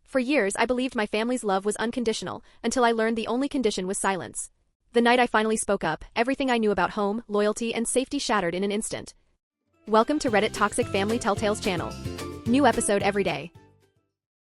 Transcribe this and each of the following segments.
For years I believed my family's love was unconditional, until I learned the only condition was silence. The night I finally spoke up, everything I knew about home, loyalty, and safety shattered in an instant. Welcome to Reddit Toxic Family Telltales channel. New episode every day.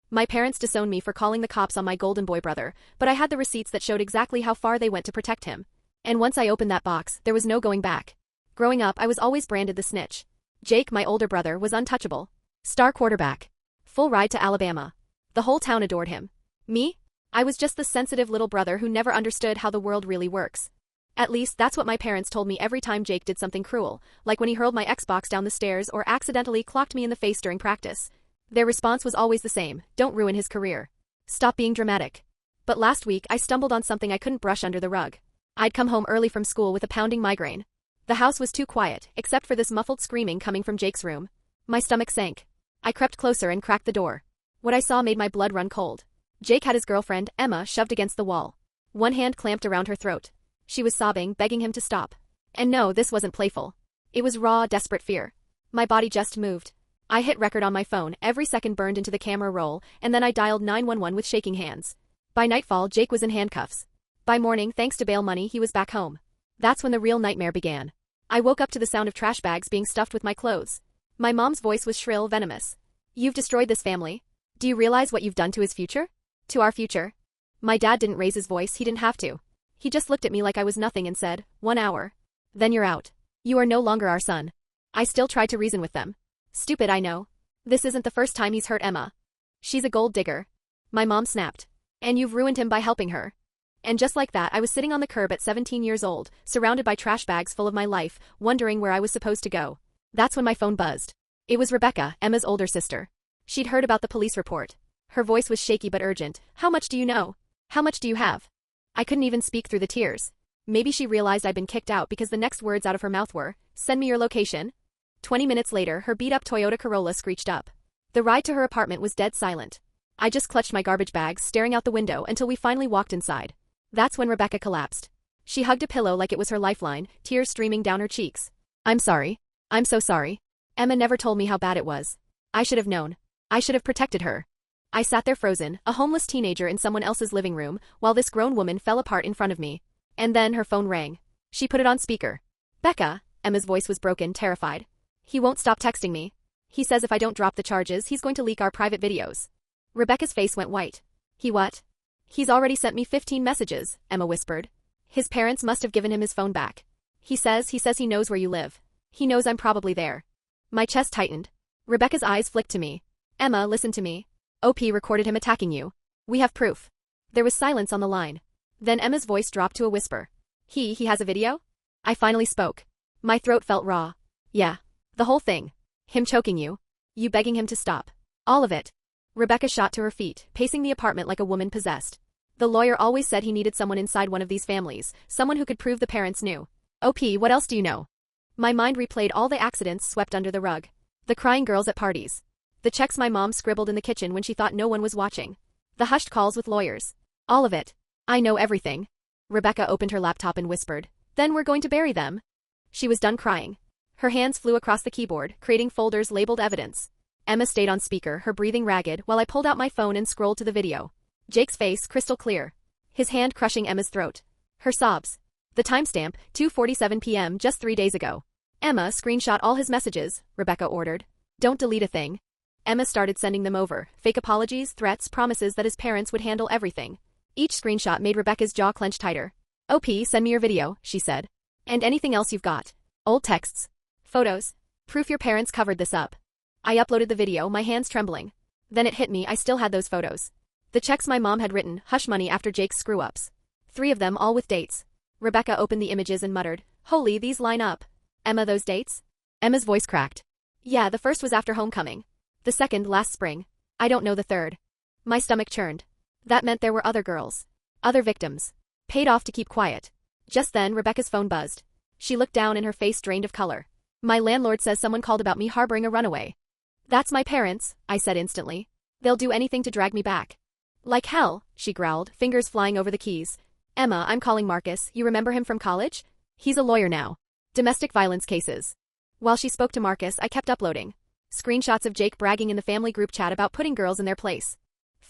My parents disowned me for calling the cops on my golden boy brother, but I had the receipts that showed exactly how far they went to protect him. And once I opened that box, there was no going back. Growing up, I was always branded the snitch. Jake, my older brother, was untouchable. Star quarterback. Full ride to Alabama. The whole town adored him. Me? I was just the sensitive little brother who never understood how the world really works. At least that's what my parents told me every time Jake did something cruel, like when he hurled my Xbox down the stairs or accidentally clocked me in the face during practice. Their response was always the same: don't ruin his career. Stop being dramatic. But last week I stumbled on something I couldn't brush under the rug. I'd come home early from school with a pounding migraine. The house was too quiet, except for this muffled screaming coming from Jake's room. My stomach sank. I crept closer and cracked the door. What I saw made my blood run cold. Jake had his girlfriend, Emma, shoved against the wall. One hand clamped around her throat. She was sobbing, begging him to stop. And no, this wasn't playful. It was raw, desperate fear. My body just moved. I hit record on my phone, every second burned into the camera roll, and then I dialed 911 with shaking hands. By nightfall, Jake was in handcuffs. By morning, thanks to bail money, he was back home. That's when the real nightmare began. I woke up to the sound of trash bags being stuffed with my clothes. My mom's voice was shrill, venomous. You've destroyed this family. Do you realize what you've done to his future? To our future. My dad didn't raise his voice, he didn't have to. He just looked at me like I was nothing and said, 1 hour. Then you're out. You are no longer our son. I still tried to reason with them. Stupid, I know. This isn't the first time he's hurt Emma. She's a gold digger. My mom snapped. And you've ruined him by helping her. And just like that, I was sitting on the curb at 17 years old, surrounded by trash bags full of my life, wondering where I was supposed to go. That's when my phone buzzed. It was Rebecca, Emma's older sister. She'd heard about the police report. Her voice was shaky but urgent. How much do you know? How much do you have? I couldn't even speak through the tears. Maybe she realized I'd been kicked out because the next words out of her mouth were, send me your location. 20 minutes later, her beat-up Toyota Corolla screeched up. The ride to her apartment was dead silent. I just clutched my garbage bags, staring out the window until we finally walked inside. That's when Rebecca collapsed. She hugged a pillow like it was her lifeline, tears streaming down her cheeks. I'm sorry. I'm so sorry. Emma never told me how bad it was. I should have known. I should have protected her. I sat there frozen, a homeless teenager in someone else's living room, while this grown woman fell apart in front of me. And then her phone rang. She put it on speaker. Becca, Emma's voice was broken, terrified. He won't stop texting me. He says if I don't drop the charges, he's going to leak our private videos. Rebecca's face went white. He what? He's already sent me 15 messages, Emma whispered. His parents must have given him his phone back. He says he knows where you live. He knows I'm probably there. My chest tightened. Rebecca's eyes flicked to me. Emma, listen to me. OP recorded him attacking you. We have proof. There was silence on the line. Then Emma's voice dropped to a whisper. He has a video? I finally spoke. My throat felt raw. Yeah. The whole thing. Him choking you. You begging him to stop. All of it. Rebecca shot to her feet, pacing the apartment like a woman possessed. The lawyer always said he needed someone inside one of these families, someone who could prove the parents knew. OP, what else do you know? My mind replayed all the accidents swept under the rug. The crying girls at parties. The checks my mom scribbled in the kitchen when she thought no one was watching. The hushed calls with lawyers. All of it. I know everything. Rebecca opened her laptop and whispered, then we're going to bury them. She was done crying. Her hands flew across the keyboard, creating folders labeled evidence. Emma stayed on speaker, her breathing ragged, while I pulled out my phone and scrolled to the video. Jake's face, crystal clear. His hand crushing Emma's throat. Her sobs. The timestamp, 2:47 p.m. just 3 days ago. Emma, screenshot all his messages, Rebecca ordered. Don't delete a thing. Emma started sending them over, fake apologies, threats, promises that his parents would handle everything. Each screenshot made Rebecca's jaw clench tighter. OP, send me your video, she said. And anything else you've got. Old texts. Photos. Proof your parents covered this up. I uploaded the video, my hands trembling. Then it hit me, I still had those photos. The checks my mom had written, hush money after Jake's screw-ups. 3 of them, all with dates. Rebecca opened the images and muttered, holy, these line up. Emma, those dates? Emma's voice cracked. Yeah, the first was after homecoming. The second, last spring. I don't know the third. My stomach churned. That meant there were other girls. Other victims. Paid off to keep quiet. Just then, Rebecca's phone buzzed. She looked down and her face drained of color. My landlord says someone called about me harboring a runaway. That's my parents, I said instantly. They'll do anything to drag me back. Like hell, she growled, fingers flying over the keys. Emma, I'm calling Marcus, you remember him from college? He's a lawyer now. Domestic violence cases. While she spoke to Marcus, I kept uploading. Screenshots of Jake bragging in the family group chat about putting girls in their place.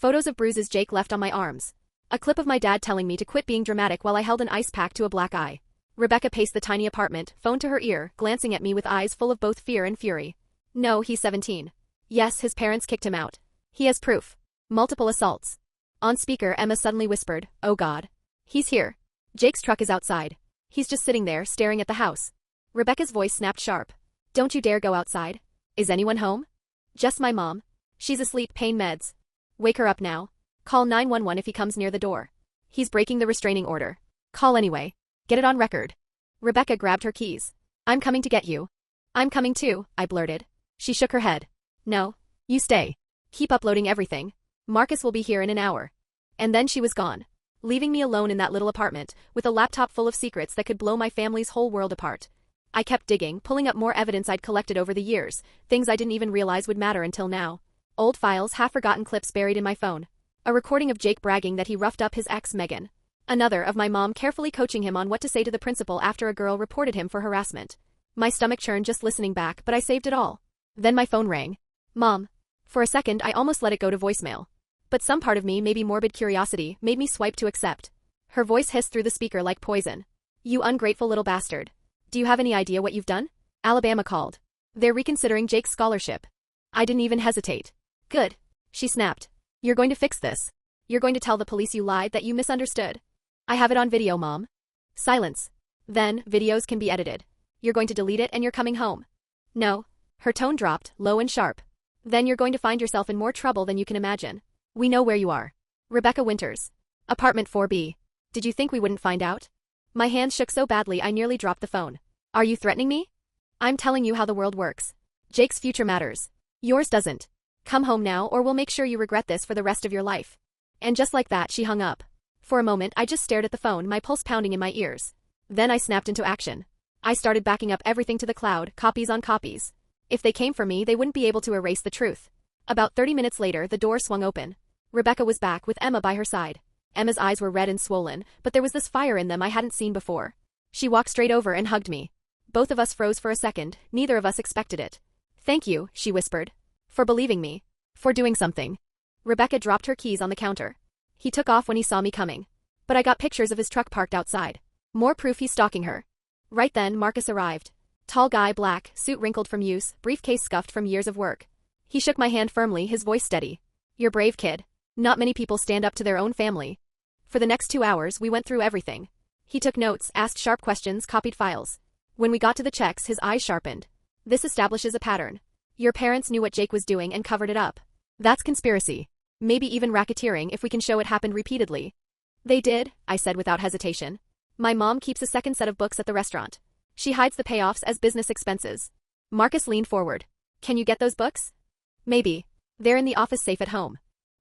Photos of bruises Jake left on my arms. A clip of my dad telling me to quit being dramatic while I held an ice pack to a black eye. Rebecca paced the tiny apartment, phone to her ear, glancing at me with eyes full of both fear and fury. No, he's 17. Yes, his parents kicked him out. He has proof. Multiple assaults. On speaker, Emma suddenly whispered, "Oh God. He's here. Jake's truck is outside. He's just sitting there, staring at the house." Rebecca's voice snapped sharp. "Don't you dare go outside. Is anyone home?" "Just my mom. She's asleep, pain meds. Wake her up now. Call 911 if he comes near the door. He's breaking the restraining order. Call anyway. Get it on record." Rebecca grabbed her keys. "I'm coming to get you." "I'm coming too," I blurted. She shook her head. "No. You stay. Keep uploading everything. Marcus will be here in an hour." And then she was gone, leaving me alone in that little apartment, with a laptop full of secrets that could blow my family's whole world apart. I kept digging, pulling up more evidence I'd collected over the years, things I didn't even realize would matter until now. Old files, half-forgotten clips buried in my phone. A recording of Jake bragging that he roughed up his ex, Megan. Another of my mom carefully coaching him on what to say to the principal after a girl reported him for harassment. My stomach churned just listening back, but I saved it all. Then my phone rang. "Mom." For a second, I almost let it go to voicemail. But some part of me, maybe morbid curiosity, made me swipe to accept. Her voice hissed through the speaker like poison. "You ungrateful little bastard. Do you have any idea what you've done?" Alabama called. "They're reconsidering Jake's scholarship." I didn't even hesitate. "Good," she snapped. "You're going to fix this. You're going to tell the police you lied, that you misunderstood." "I have it on video, Mom." Silence. "Then, videos can be edited. You're going to delete it and you're coming home." "No." Her tone dropped, low and sharp. "Then you're going to find yourself in more trouble than you can imagine. We know where you are. Rebecca Winters. Apartment 4B. Did you think we wouldn't find out?" My hands shook so badly I nearly dropped the phone. "Are you threatening me?" "I'm telling you how the world works. Jake's future matters. Yours doesn't. Come home now or we'll make sure you regret this for the rest of your life." And just like that, she hung up. For a moment, I just stared at the phone, my pulse pounding in my ears. Then I snapped into action. I started backing up everything to the cloud, copies on copies. If they came for me, they wouldn't be able to erase the truth. About 30 minutes later, the door swung open. Rebecca was back, with Emma by her side. Emma's eyes were red and swollen, but there was this fire in them I hadn't seen before. She walked straight over and hugged me. Both of us froze for a second, neither of us expected it. "Thank you," she whispered. "For believing me. For doing something." Rebecca dropped her keys on the counter. "He took off when he saw me coming. But I got pictures of his truck parked outside. More proof he's stalking her." Right then, Marcus arrived. Tall guy, black, suit wrinkled from use, briefcase scuffed from years of work. He shook my hand firmly, his voice steady. "You're brave, kid. Not many people stand up to their own family." For the next 2 hours, we went through everything. He took notes, asked sharp questions, copied files. When we got to the checks, his eyes sharpened. "This establishes a pattern. Your parents knew what Jake was doing and covered it up. That's conspiracy. Maybe even racketeering if we can show it happened repeatedly." "They did," I said without hesitation. "My mom keeps a second set of books at the restaurant. She hides the payoffs as business expenses." Marcus leaned forward. "Can you get those books?" "Maybe. They're in the office safe at home."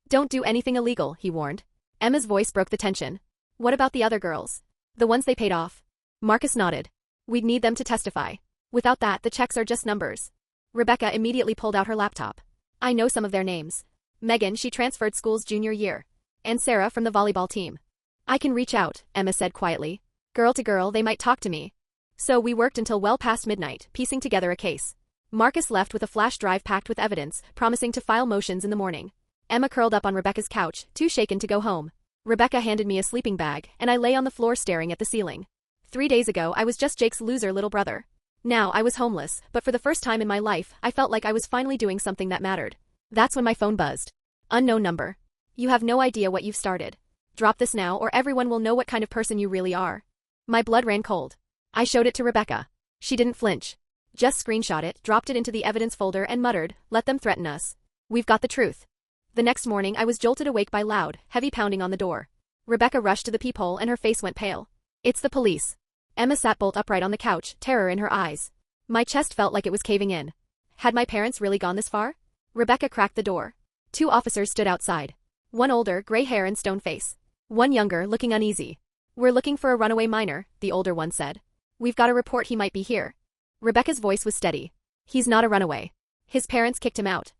"Don't do anything illegal," he warned. Emma's voice broke the tension. "What about the other girls? The ones they paid off?" Marcus nodded. "We'd need them to testify. Without that, the checks are just numbers." Rebecca immediately pulled out her laptop. "I know some of their names. Megan, she transferred schools junior year. And Sarah from the volleyball team." "I can reach out," Emma said quietly. "Girl to girl, they might talk to me." So we worked until well past midnight, piecing together a case. Marcus left with a flash drive packed with evidence, promising to file motions in the morning. Emma curled up on Rebecca's couch, too shaken to go home. Rebecca handed me a sleeping bag, and I lay on the floor staring at the ceiling. 3 days ago, I was just Jake's loser little brother. Now, I was homeless, but for the first time in my life, I felt like I was finally doing something that mattered. That's when my phone buzzed. Unknown number. "You have no idea what you've started. Drop this now or everyone will know what kind of person you really are." My blood ran cold. I showed it to Rebecca. She didn't flinch. Just screenshot it, dropped it into the evidence folder and muttered, "Let them threaten us. We've got the truth." The next morning I was jolted awake by loud, heavy pounding on the door. Rebecca rushed to the peephole and her face went pale. "It's the police." Emma sat bolt upright on the couch, terror in her eyes. My chest felt like it was caving in. Had my parents really gone this far? Rebecca cracked the door. 2 officers stood outside. One older, gray hair and stone face. One younger, looking uneasy. "We're looking for a runaway minor," the older one said. "We've got a report he might be here." Rebecca's voice was steady. "He's not a runaway. His parents kicked him out."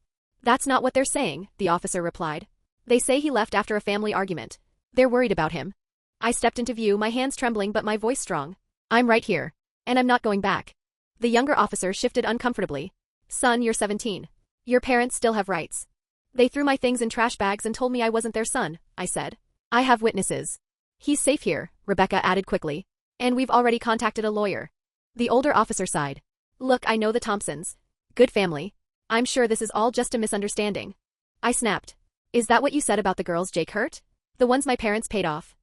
"That's not what they're saying," the officer replied. "They say he left after a family argument. They're worried about him." I stepped into view, my hands trembling but my voice strong. "I'm right here. And I'm not going back." The younger officer shifted uncomfortably. "Son, you're 17. Your parents still have rights." They threw my things in trash bags and told me I wasn't their son, I said. I have witnesses. He's safe here, Rebecca added quickly. And we've already contacted a lawyer. The older officer sighed. Look, I know the Thompsons. Good family. I'm sure this is all just a misunderstanding. I snapped. Is that what you said about the girls Jake hurt? The ones my parents paid off.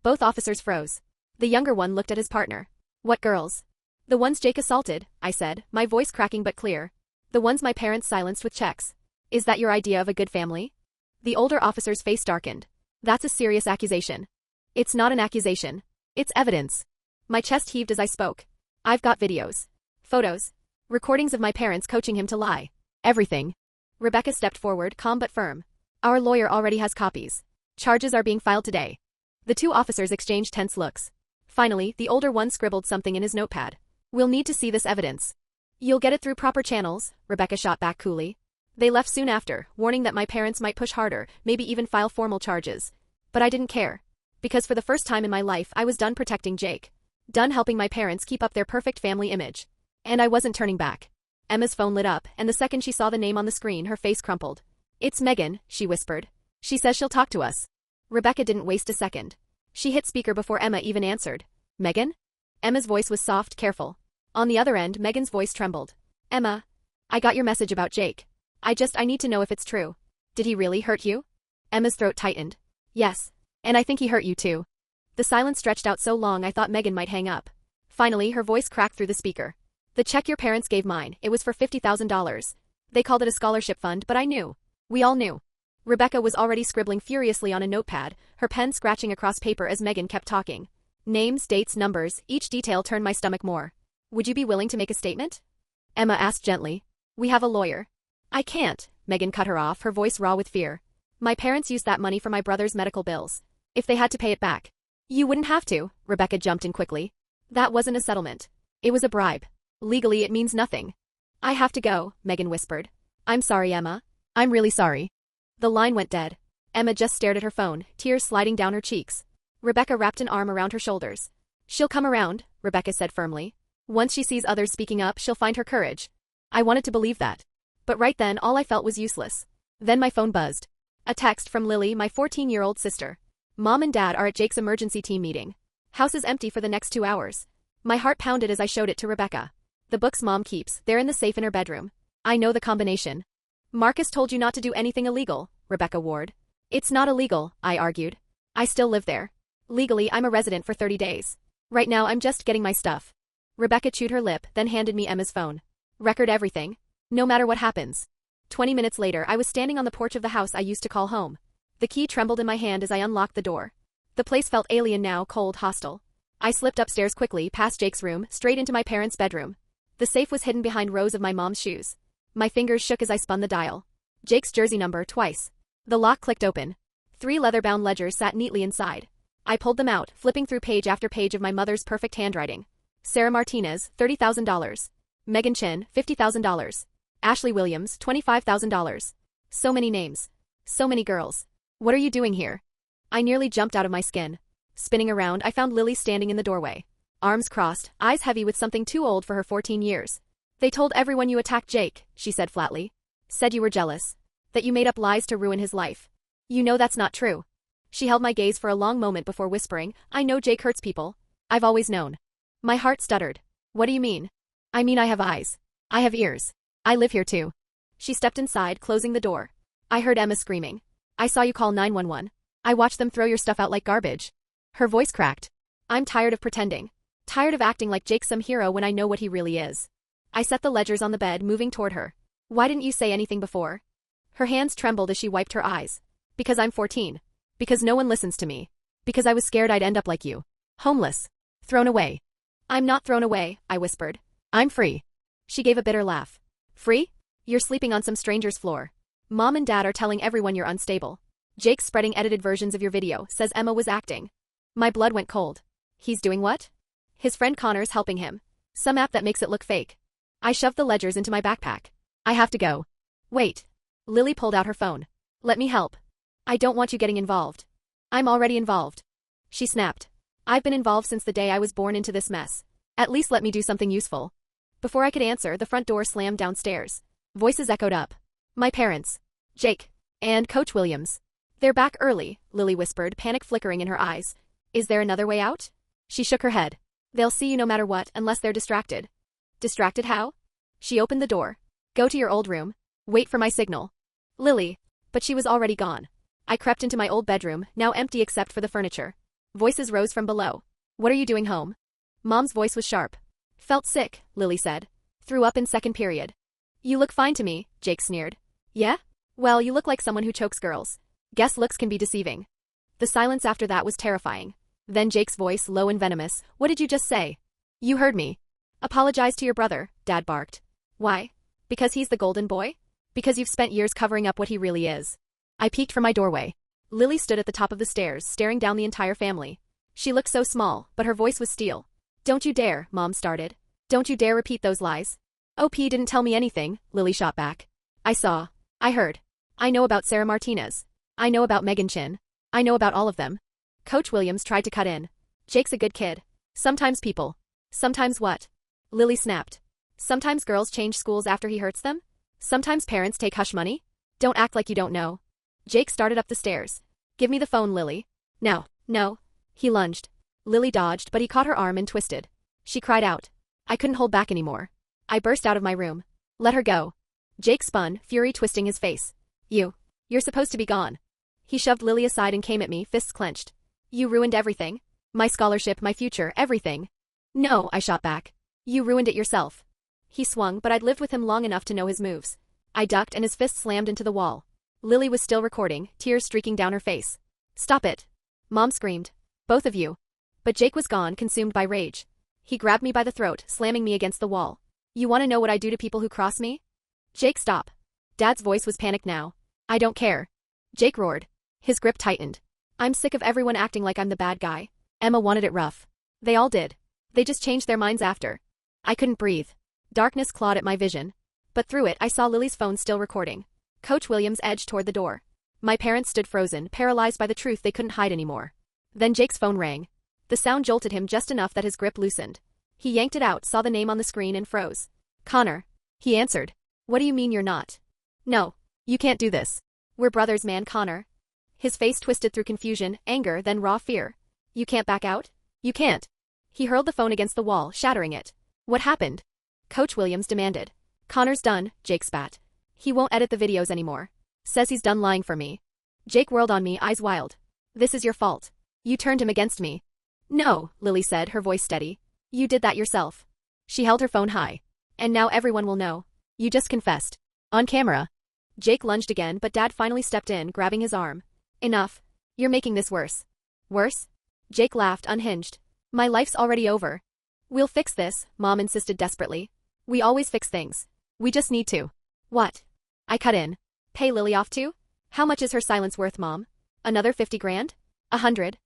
Both officers froze. The younger one looked at his partner. What girls? The ones Jake assaulted, I said, my voice cracking but clear. The ones my parents silenced with checks. Is that your idea of a good family? The older officer's face darkened. That's a serious accusation. It's not an accusation. It's evidence. My chest heaved as I spoke. I've got videos. Photos. Recordings of my parents coaching him to lie. Everything. Rebecca stepped forward, calm but firm. Our lawyer already has copies. Charges are being filed today. The two officers exchanged tense looks. Finally, the older one scribbled something in his notepad. We'll need to see this evidence. You'll get it through proper channels, Rebecca shot back coolly. They left soon after, warning that my parents might push harder, maybe even file formal charges. But I didn't care. Because for the first time in my life I was done protecting Jake. Done helping my parents keep up their perfect family image. And I wasn't turning back. Emma's phone lit up, and the second she saw the name on the screen her face crumpled. It's Megan, she whispered. She says she'll talk to us. Rebecca didn't waste a second. She hit speaker before Emma even answered. Megan? Emma's voice was soft, careful. On the other end, Megan's voice trembled. Emma, I got your message about Jake. I need to know if it's true. Did he really hurt you? Emma's throat tightened. Yes. And I think he hurt you too. The silence stretched out so long I thought Megan might hang up. Finally, her voice cracked through the speaker. The check your parents gave mine, it was for $50,000. They called it a scholarship fund, but I knew. We all knew. Rebecca was already scribbling furiously on a notepad, her pen scratching across paper as Megan kept talking. Names, dates, numbers, each detail turned my stomach more. Would you be willing to make a statement? Emma asked gently. We have a lawyer. I can't, Megan cut her off, her voice raw with fear. My parents used that money for my brother's medical bills. If they had to pay it back. You wouldn't have to, Rebecca jumped in quickly. That wasn't a settlement. It was a bribe. Legally it means nothing. I have to go, Megan whispered. I'm sorry, Emma. I'm really sorry. The line went dead. Emma just stared at her phone, tears sliding down her cheeks. Rebecca wrapped an arm around her shoulders. She'll come around, Rebecca said firmly. Once she sees others speaking up, she'll find her courage. I wanted to believe that. But right then all I felt was useless. Then my phone buzzed. A text from Lily, my 14-year-old sister. Mom and Dad are at Jake's emergency team meeting. House is empty for the next 2 hours. My heart pounded as I showed it to Rebecca. The books Mom keeps, they're in the safe in her bedroom. I know the combination. Marcus told you not to do anything illegal, Rebecca warned. It's not illegal, I argued. I still live there. Legally, I'm a resident for 30 days. Right now I'm just getting my stuff. Rebecca chewed her lip, then handed me Emma's phone. Record everything. No matter what happens. 20 minutes later, I was standing on the porch of the house I used to call home. The key trembled in my hand as I unlocked the door. The place felt alien now, cold, hostile. I slipped upstairs quickly, past Jake's room, straight into my parents' bedroom. The safe was hidden behind rows of my mom's shoes. My fingers shook as I spun the dial. Jake's jersey number, twice. The lock clicked open. 3 leather-bound ledgers sat neatly inside. I pulled them out, flipping through page after page of my mother's perfect handwriting. Sarah Martinez, $30,000. Megan Chin, $50,000. Ashley Williams, $25,000. So many names. So many girls. What are you doing here? I nearly jumped out of my skin. Spinning around, I found Lily standing in the doorway. Arms crossed, eyes heavy with something too old for her 14 years. They told everyone you attacked Jake, she said flatly. Said you were jealous. That you made up lies to ruin his life. You know that's not true. She held my gaze for a long moment before whispering, I know Jake hurts people. I've always known. My heart stuttered. What do you mean? I mean I have eyes. I have ears. I live here too. She stepped inside, closing the door. I heard Emma screaming. I saw you call 911. I watched them throw your stuff out like garbage. Her voice cracked. I'm tired of pretending. Tired of acting like Jake's some hero when I know what he really is. I set the ledgers on the bed, moving toward her. Why didn't you say anything before? Her hands trembled as she wiped her eyes. Because I'm 14. Because no one listens to me. Because I was scared I'd end up like you. Homeless. Thrown away. I'm not thrown away, I whispered. I'm free. She gave a bitter laugh. Free? You're sleeping on some stranger's floor. Mom and Dad are telling everyone you're unstable. Jake's spreading edited versions of your video, says Emma was acting. My blood went cold. He's doing what? His friend Connor's helping him. Some app that makes it look fake. I shoved the ledgers into my backpack. I have to go. Wait. Lily pulled out her phone. Let me help. I don't want you getting involved. I'm already involved. She snapped. I've been involved since the day I was born into this mess. At least let me do something useful. Before I could answer, the front door slammed downstairs. Voices echoed up. My parents. Jake. And Coach Williams. They're back early, Lily whispered, panic flickering in her eyes. Is there another way out? She shook her head. They'll see you no matter what, unless they're distracted. Distracted how? She opened the door. Go to your old room. Wait for my signal. Lily. But she was already gone. I crept into my old bedroom, now empty except for the furniture. Voices rose from below. What are you doing home? Mom's voice was sharp. Felt sick, Lily said. Threw up in second period. You look fine to me, Jake sneered. Yeah? Well, you look like someone who chokes girls. Guess looks can be deceiving. The silence after that was terrifying. Then Jake's voice, low and venomous. What did you just say? You heard me. Apologize to your brother, Dad barked. Why? Because he's the golden boy? Because you've spent years covering up what he really is. I peeked from my doorway. Lily stood at the top of the stairs, staring down the entire family. She looked so small, but her voice was steel. Don't you dare, Mom started. Don't you dare repeat those lies. OP didn't tell me anything, Lily shot back. I saw. I heard. I know about Sarah Martinez. I know about Megan Chin. I know about all of them. Coach Williams tried to cut in. Jake's a good kid. Sometimes people. Sometimes what? Lily snapped. Sometimes girls change schools after he hurts them? Sometimes parents take hush money? Don't act like you don't know. Jake started up the stairs. Give me the phone, Lily. No, no. He lunged. Lily dodged, but he caught her arm and twisted. She cried out. I couldn't hold back anymore. I burst out of my room. Let her go. Jake spun, fury twisting his face. You're supposed to be gone. He shoved Lily aside and came at me, fists clenched. You ruined everything. My scholarship, my future, everything. No, I shot back. You ruined it yourself. He swung, but I'd lived with him long enough to know his moves. I ducked and his fist slammed into the wall. Lily was still recording, tears streaking down her face. Stop it. Mom screamed. Both of you. But Jake was gone, consumed by rage. He grabbed me by the throat, slamming me against the wall. You want to know what I do to people who cross me? Jake, stop. Dad's voice was panicked now. I don't care. Jake roared. His grip tightened. I'm sick of everyone acting like I'm the bad guy. Emma wanted it rough. They all did. They just changed their minds after. I couldn't breathe. Darkness clawed at my vision. But through it I saw Lily's phone still recording. Coach Williams edged toward the door. My parents stood frozen, paralyzed by the truth they couldn't hide anymore. Then Jake's phone rang. The sound jolted him just enough that his grip loosened. He yanked it out, saw the name on the screen and froze. Connor. He answered. What do you mean you're not? No. You can't do this. We're brothers, man, Connor. His face twisted through confusion, anger, then raw fear. You can't back out? You can't. He hurled the phone against the wall, shattering it. What happened? Coach Williams demanded. Connor's done, Jake spat. He won't edit the videos anymore. Says he's done lying for me. Jake whirled on me, eyes wild. This is your fault. You turned him against me. No, Lily said, her voice steady. You did that yourself. She held her phone high. And now everyone will know. You just confessed. On camera. Jake lunged again, but Dad finally stepped in, grabbing his arm. Enough. You're making this worse. Worse? Jake laughed, unhinged. My life's already over. We'll fix this, Mom insisted desperately. We always fix things. We just need to. What? I cut in. Pay Lily off too? How much is her silence worth, Mom? Another 50 grand? 100?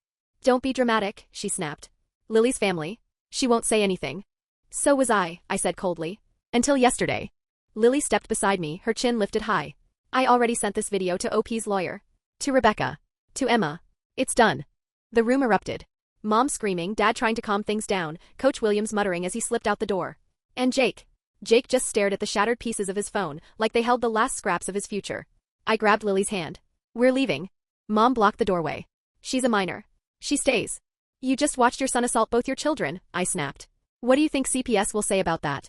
Don't be dramatic, she snapped. Lily's family. She won't say anything. So was I said coldly. Until yesterday. Lily stepped beside me, her chin lifted high. I already sent this video to OP's lawyer. To Rebecca. To Emma. It's done. The room erupted. Mom screaming, Dad trying to calm things down, Coach Williams muttering as he slipped out the door. And Jake. Jake just stared at the shattered pieces of his phone, like they held the last scraps of his future. I grabbed Lily's hand. We're leaving. Mom blocked the doorway. She's a minor. She stays. You just watched your son assault both your children, I snapped. What do you think CPS will say about that?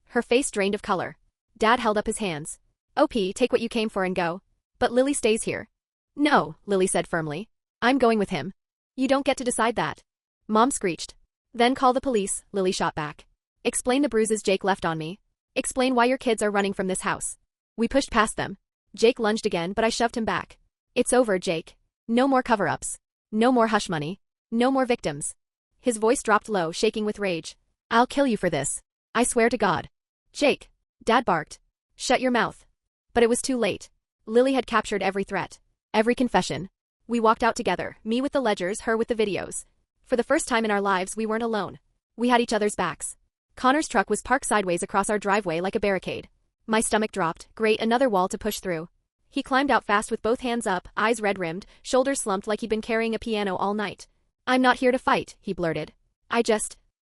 Her face drained of color. Dad held up his hands. OP, take what you came for and go. But Lily stays here. No, Lily said firmly. I'm going with him. You don't get to decide that. Mom screeched. Then call the police, Lily shot back. Explain the bruises Jake left on me. Explain why your kids are running from this house. We pushed past them. Jake lunged again, but I shoved him back. It's over, Jake. No more cover-ups. No more hush money. No more victims. His voice dropped low, shaking with rage. I'll kill you for this. I swear to God. Jake. Dad barked. Shut your mouth. But it was too late. Lily had captured every threat. Every confession. We walked out together, me with the ledgers, her with the videos. For the first time in our lives, we weren't alone. We had each other's backs. Connor's truck was parked sideways across our driveway like a barricade. My stomach dropped. Great, another wall to push through. He climbed out fast with both hands up, eyes red-rimmed, shoulders slumped like he'd been carrying a piano all night. I'm not here to fight, he blurted. I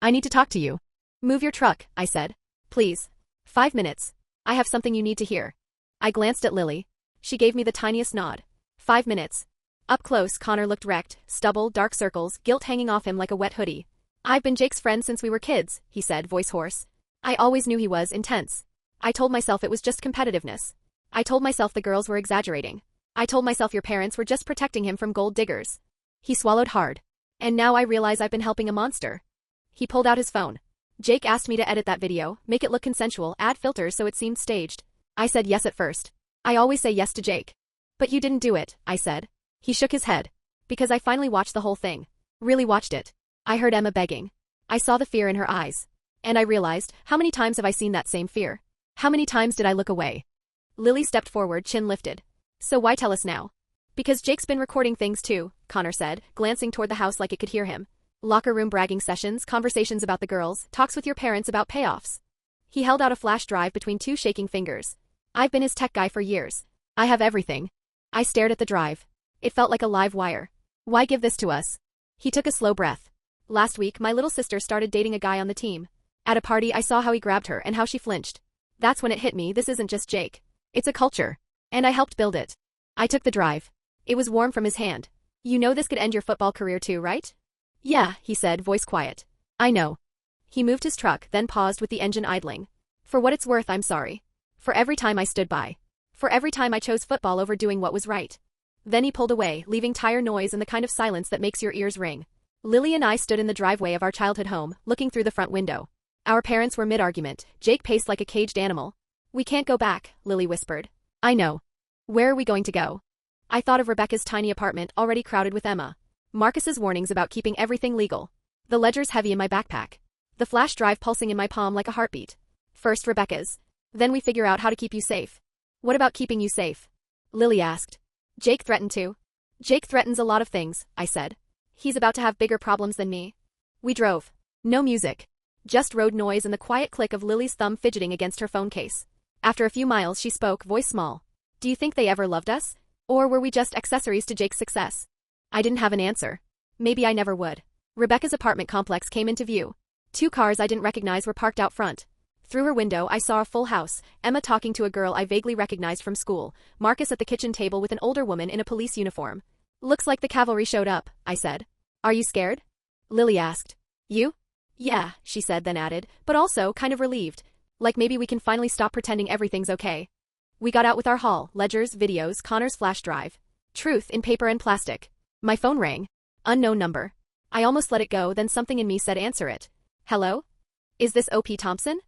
need to talk to you. Move your truck, I said. Please. 5 minutes. I have something you need to hear. I glanced at Lily. She gave me the tiniest nod. 5 minutes. Up close, Connor looked wrecked, stubble, dark circles, guilt hanging off him like a wet hoodie. I've been Jake's friend since we were kids, he said, voice hoarse. I always knew he was intense. I told myself it was just competitiveness. I told myself the girls were exaggerating. I told myself your parents were just protecting him from gold diggers. He swallowed hard. And now I realize I've been helping a monster. He pulled out his phone. Jake asked me to edit that video, make it look consensual, add filters so it seemed staged. I said yes at first. I always say yes to Jake. But you didn't do it, I said. He shook his head. Because I finally watched the whole thing. Really watched it. I heard Emma begging. I saw the fear in her eyes. And I realized, how many times have I seen that same fear? How many times did I look away? Lily stepped forward, chin lifted. So why tell us now? Because Jake's been recording things too, Connor said, glancing toward the house like it could hear him. Locker room bragging sessions, conversations about the girls, talks with your parents about payoffs. He held out a flash drive between two shaking fingers. I've been his tech guy for years. I have everything. I stared at the drive. It felt like a live wire. Why give this to us? He took a slow breath. Last week, my little sister started dating a guy on the team. At a party, I saw how he grabbed her and how she flinched. That's when it hit me, this isn't just Jake. It's a culture. And I helped build it. I took the drive. It was warm from his hand. You know this could end your football career too, right? Yeah, he said, voice quiet. I know. He moved his truck, then paused with the engine idling. For what it's worth, I'm sorry. For every time I stood by. For every time I chose football over doing what was right. Then he pulled away, leaving tire noise and the kind of silence that makes your ears ring. Lily and I stood in the driveway of our childhood home, looking through the front window. Our parents were mid-argument. Jake paced like a caged animal. We can't go back, Lily whispered. I know. Where are we going to go? I thought of Rebecca's tiny apartment, already crowded with Emma. Marcus's warnings about keeping everything legal. The ledgers heavy in my backpack. The flash drive pulsing in my palm like a heartbeat. First Rebecca's. Then we figure out how to keep you safe. What about keeping you safe? Lily asked. Jake threatened to. Jake threatens a lot of things, I said. He's about to have bigger problems than me. We drove. No music. Just road noise and the quiet click of Lily's thumb fidgeting against her phone case. After a few miles she spoke, voice small. Do you think they ever loved us? Or were we just accessories to Jake's success? I didn't have an answer. Maybe I never would. Rebecca's apartment complex came into view. 2 cars I didn't recognize were parked out front. Through her window I saw a full house, Emma talking to a girl I vaguely recognized from school, Marcus at the kitchen table with an older woman in a police uniform. Looks like the cavalry showed up, I said. Are you scared? Lily asked. You? Yeah, she said, then added, but also kind of relieved. Like maybe we can finally stop pretending everything's okay. We got out with our haul, ledgers, videos, Connor's flash drive. Truth in paper and plastic. My phone rang. Unknown number. I almost let it go, then something in me said answer it. Hello? Is this O.P. Thompson?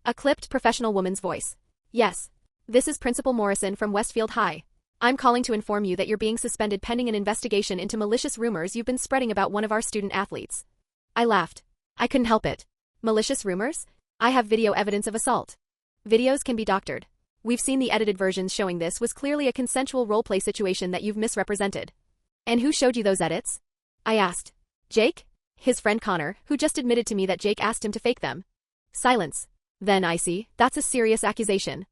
A clipped, professional woman's voice. Yes. This is Principal Morrison from Westfield High. I'm calling to inform you that you're being suspended pending an investigation into malicious rumors you've been spreading about one of our student athletes. I laughed. I couldn't help it. Malicious rumors? I have video evidence of assault. Videos can be doctored. We've seen the edited versions showing this was clearly a consensual roleplay situation that you've misrepresented. And who showed you those edits? I asked. Jake? His friend Connor, who just admitted to me that Jake asked him to fake them. Silence. Then I see, that's a serious accusation.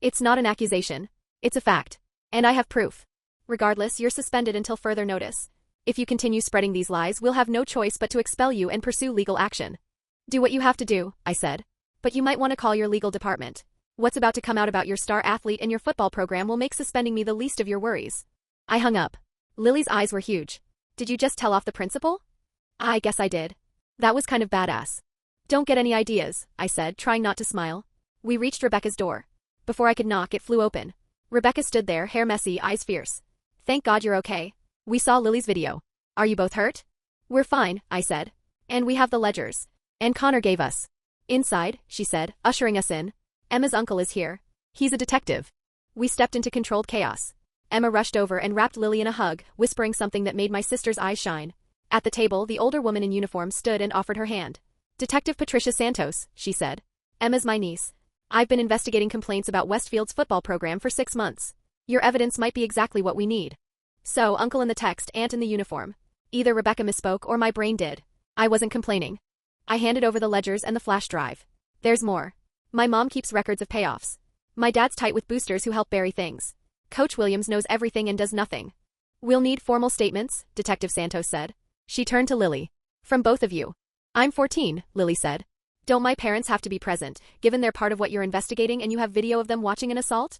It's not an accusation. It's a fact. And I have proof. Regardless, you're suspended until further notice. If you continue spreading these lies, we'll have no choice but to expel you and pursue legal action. Do what you have to do, I said. But you might want to call your legal department. What's about to come out about your star athlete and your football program will make suspending me the least of your worries. I hung up. Lily's eyes were huge. Did you just tell off the principal? I guess I did. That was kind of badass. Don't get any ideas, I said, trying not to smile. We reached Rebecca's door. Before I could knock, it flew open. Rebecca stood there, hair messy, eyes fierce. Thank God you're okay. We saw Lily's video. Are you both hurt? We're fine, I said. And we have the ledgers. And Connor gave us. Inside, she said, ushering us in. Emma's uncle is here. He's a detective. We stepped into controlled chaos. Emma rushed over and wrapped Lily in a hug, whispering something that made my sister's eyes shine. At the table, the older woman in uniform stood and offered her hand. Detective Patricia Santos, she said. Emma's my niece. I've been investigating complaints about Westfield's football program for 6 months. Your evidence might be exactly what we need. So, uncle in the text, aunt in the uniform. Either Rebecca misspoke or my brain did. I wasn't complaining. I handed over the ledgers and the flash drive. There's more. My mom keeps records of payoffs. My dad's tight with boosters who help bury things. Coach Williams knows everything and does nothing. We'll need formal statements, Detective Santos said. She turned to Lily. From both of you. I'm 14, Lily said. Don't my parents have to be present, given they're part of what you're investigating and you have video of them watching an assault?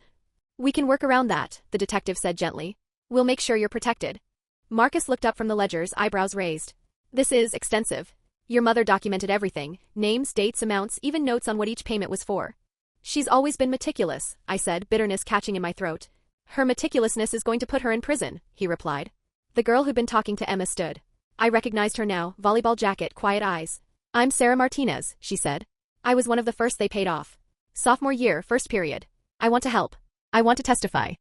We can work around that, the detective said gently. We'll make sure you're protected. Marcus looked up from the ledgers, eyebrows raised. This is extensive. Your mother documented everything, names, dates, amounts, even notes on what each payment was for. She's always been meticulous, I said, bitterness catching in my throat. Her meticulousness is going to put her in prison, he replied. The girl who'd been talking to Emma stood. I recognized her now, volleyball jacket, quiet eyes. I'm Sarah Martinez, she said. I was one of the first they paid off. Sophomore year, first period. I want to help. I want to testify.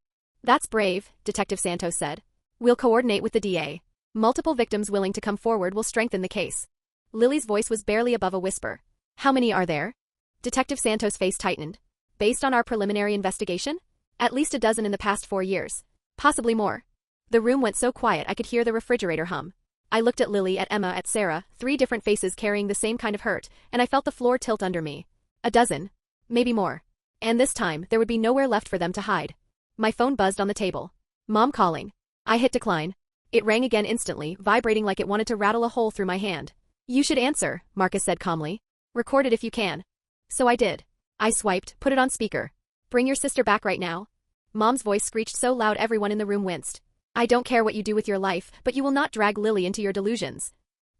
That's brave, Detective Santos said. We'll coordinate with the DA. Multiple victims willing to come forward will strengthen the case. Lily's voice was barely above a whisper. How many are there? Detective Santos' face tightened. Based on our preliminary investigation? At least a dozen in the past 4 years. Possibly more. The room went so quiet I could hear the refrigerator hum. I looked at Lily, at Emma, at Sarah, 3 different faces carrying the same kind of hurt, and I felt the floor tilt under me. A dozen. Maybe more. And this time, there would be nowhere left for them to hide. My phone buzzed on the table. Mom calling. I hit decline. It rang again instantly, vibrating like it wanted to rattle a hole through my hand. You should answer, Marcus said calmly. Record it if you can. So I did. I swiped, put it on speaker. Bring your sister back right now. Mom's voice screeched so loud everyone in the room winced. I don't care what you do with your life, but you will not drag Lily into your delusions.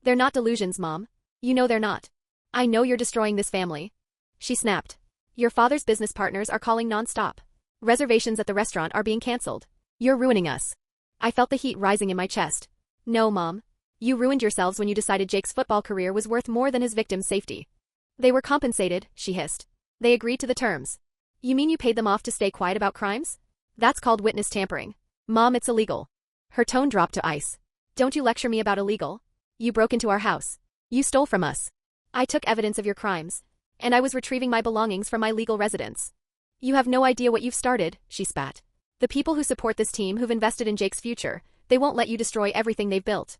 They're not delusions, Mom. You know they're not. I know you're destroying this family. She snapped. Your father's business partners are calling non-stop. Reservations at the restaurant are being cancelled. You're ruining us. I felt the heat rising in my chest. No, Mom. You ruined yourselves when you decided Jake's football career was worth more than his victim's safety. They were compensated, she hissed. They agreed to the terms. You mean you paid them off to stay quiet about crimes? That's called witness tampering. Mom, it's illegal. Her tone dropped to ice. Don't you lecture me about illegal. You broke into our house. You stole from us. I took evidence of your crimes. And I was retrieving my belongings from my legal residence. You have no idea what you've started, she spat. The people who support this team who've invested in Jake's future, they won't let you destroy everything they've built.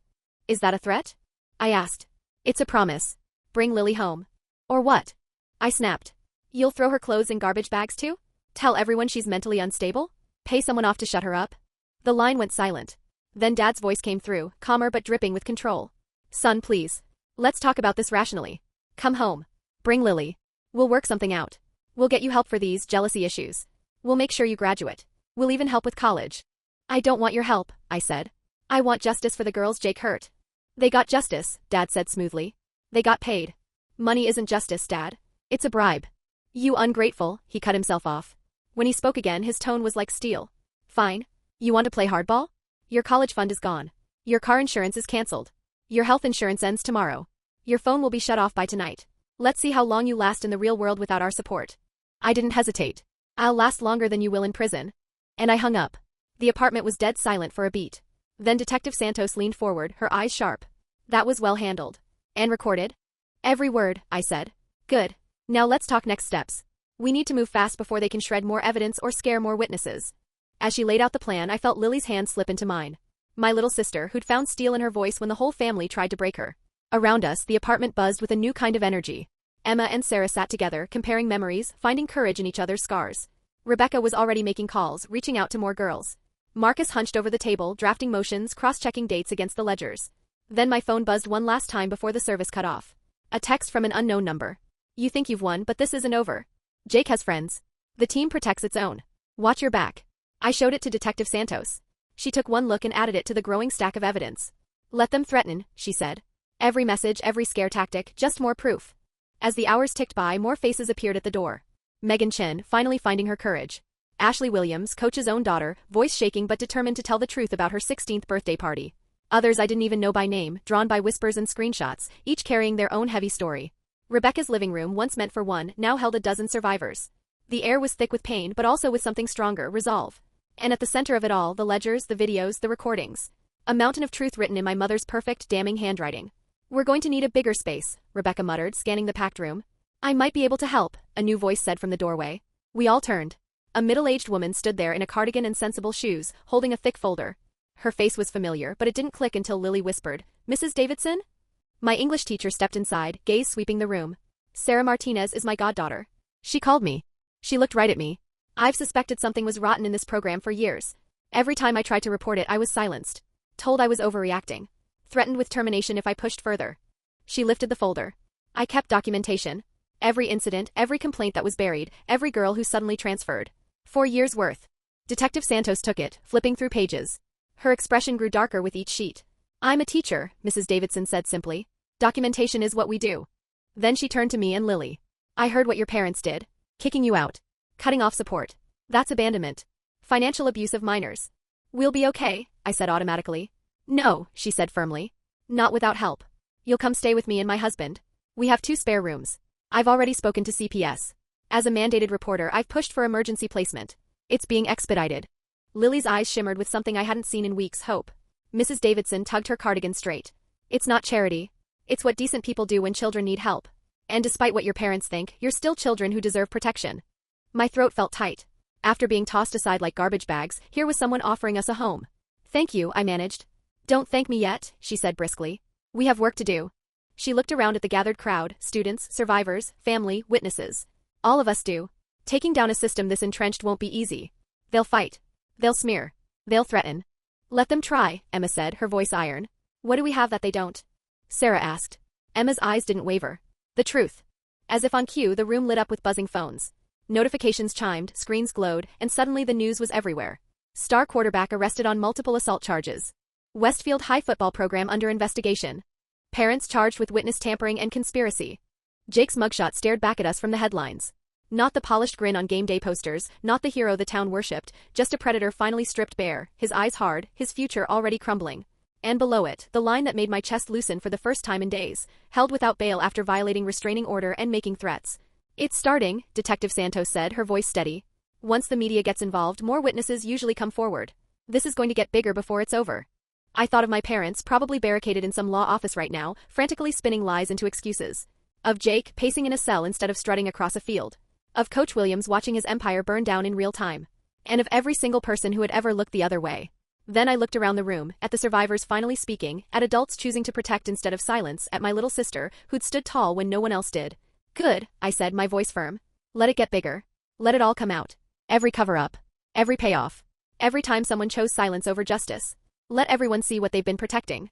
Is that a threat? I asked. It's a promise. Bring Lily home. Or what? I snapped. You'll throw her clothes in garbage bags too? Tell everyone she's mentally unstable? Pay someone off to shut her up? The line went silent. Then Dad's voice came through, calmer but dripping with control. Son, please. Let's talk about this rationally. Come home. Bring Lily. We'll work something out. We'll get you help for these jealousy issues. We'll make sure you graduate. We'll even help with college. I don't want your help, I said. I want justice for the girls Jake hurt. They got justice, Dad said smoothly. They got paid. Money isn't justice, Dad. It's a bribe. You ungrateful, he cut himself off. When he spoke again, his tone was like steel. Fine. You want to play hardball? Your college fund is gone. Your car insurance is cancelled. Your health insurance ends tomorrow. Your phone will be shut off by tonight. Let's see how long you last in the real world without our support. I didn't hesitate. I'll last longer than you will in prison. And I hung up. The apartment was dead silent for a beat. Then Detective Santos leaned forward, her eyes sharp. That was well handled. And recorded? Every word, I said. Good. Now let's talk next steps. We need to move fast before they can shred more evidence or scare more witnesses. As she laid out the plan, I felt Lily's hand slip into mine. My little sister, who'd found steel in her voice when the whole family tried to break her. Around us, the apartment buzzed with a new kind of energy. Emma and Sarah sat together, comparing memories, finding courage in each other's scars. Rebecca was already making calls, reaching out to more girls. Marcus hunched over the table, drafting motions, cross-checking dates against the ledgers. Then my phone buzzed one last time before the service cut off. A text from an unknown number. You think you've won, but this isn't over. Jake has friends. The team protects its own. Watch your back. I showed it to Detective Santos. She took one look and added it to the growing stack of evidence. Let them threaten, she said. Every message, every scare tactic, just more proof. As the hours ticked by, more faces appeared at the door. Megan Chen, finally finding her courage. Ashley Williams, Coach's own daughter, voice shaking but determined to tell the truth about her 16th birthday party. Others I didn't even know by name, drawn by whispers and screenshots, each carrying their own heavy story. Rebecca's living room, once meant for one, now held a dozen survivors. The air was thick with pain but also with something stronger, resolve. And at the center of it all, the ledgers, the videos, the recordings. A mountain of truth written in my mother's perfect, damning handwriting. We're going to need a bigger space, Rebecca muttered, scanning the packed room. I might be able to help, a new voice said from the doorway. We all turned. A middle-aged woman stood there in a cardigan and sensible shoes, holding a thick folder. Her face was familiar, but it didn't click until Lily whispered, Mrs. Davidson? My English teacher stepped inside, gaze sweeping the room. Sarah Martinez is my goddaughter. She called me. She looked right at me. I've suspected something was rotten in this program for years. Every time I tried to report it, I was silenced. Told I was overreacting. Threatened with termination if I pushed further. She lifted the folder. I kept documentation. Every incident, every complaint that was buried, every girl who suddenly transferred. 4 years' worth. Detective Santos took it, flipping through pages. Her expression grew darker with each sheet. I'm a teacher, Mrs. Davidson said simply. Documentation is what we do. Then she turned to me and Lily. I heard what your parents did. Kicking you out. Cutting off support. That's abandonment. Financial abuse of minors. We'll be okay, I said automatically. No, she said firmly. Not without help. You'll come stay with me and my husband. We have 2 spare rooms. I've already spoken to CPS. As a mandated reporter, I've pushed for emergency placement. It's being expedited. Lily's eyes shimmered with something I hadn't seen in weeks, hope. Mrs. Davidson tugged her cardigan straight. It's not charity. It's what decent people do when children need help. And despite what your parents think, you're still children who deserve protection. My throat felt tight. After being tossed aside like garbage bags, here was someone offering us a home. Thank you, I managed. Don't thank me yet, she said briskly. We have work to do. She looked around at the gathered crowd, students, survivors, family, witnesses. All of us do. Taking down a system this entrenched won't be easy. They'll fight. They'll smear. They'll threaten. Let them try, Emma said, her voice iron. What do we have that they don't? Sarah asked. Emma's eyes didn't waver. The truth. As if on cue, the room lit up with buzzing phones. Notifications chimed, screens glowed, and suddenly the news was everywhere. Star quarterback arrested on multiple assault charges. Westfield High football program under investigation. Parents charged with witness tampering and conspiracy. Jake's mugshot stared back at us from the headlines. Not the polished grin on game day posters, not the hero the town worshipped, just a predator finally stripped bare, his eyes hard, his future already crumbling. And below it, the line that made my chest loosen for the first time in days, held without bail after violating restraining order and making threats. It's starting, Detective Santos said, her voice steady. Once the media gets involved, more witnesses usually come forward. This is going to get bigger before it's over. I thought of my parents, probably barricaded in some law office right now, frantically spinning lies into excuses. Of Jake, pacing in a cell instead of strutting across a field. Of Coach Williams watching his empire burn down in real time. And of every single person who had ever looked the other way. Then I looked around the room, at the survivors finally speaking, at adults choosing to protect instead of silence, at my little sister, who'd stood tall when no one else did. Good, I said, my voice firm. Let it get bigger. Let it all come out. Every cover-up. Every payoff. Every time someone chose silence over justice. Let everyone see what they've been protecting.